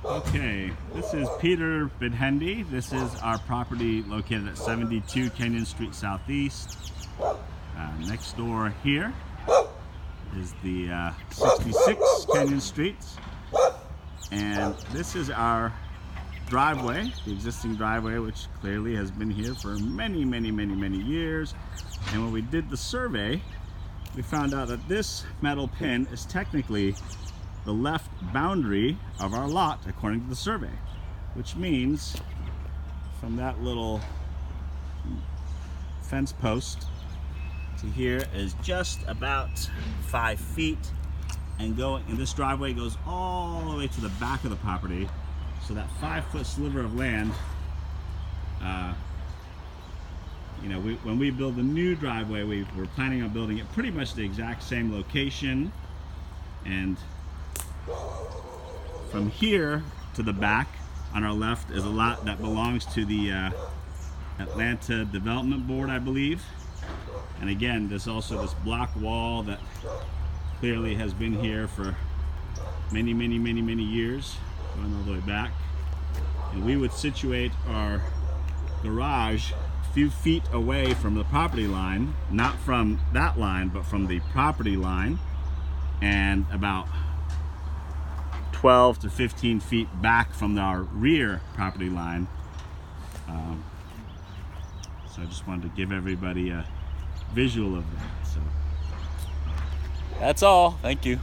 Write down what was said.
Okay, this is Peter Bidhendy. This is our property located at 72 Kenyon Street Southeast. Next door here is the 66 Kenyon Street. And this is our driveway, the existing driveway, which clearly has been here for many years. And when we did the survey, we found out that this metal pin is technically the left boundary of our lot according to the survey, which means from that little fence post to here is just about 5 feet, and this driveway goes all the way to the back of the property. So that 5-foot sliver of land, when we build the new driveway, we're planning on building it pretty much the exact same location. And from here to the back on our left is a lot that belongs to the Atlanta Development Board, I believe. And again, there's also this block wall that clearly has been here for many years, going all the way back. And we would situate our garage a few feet away from the property line, not from that line, but from the property line, and about 12 to 15 feet back from our rear property line. So I just wanted to give everybody a visual of that. So That's all. Thank you.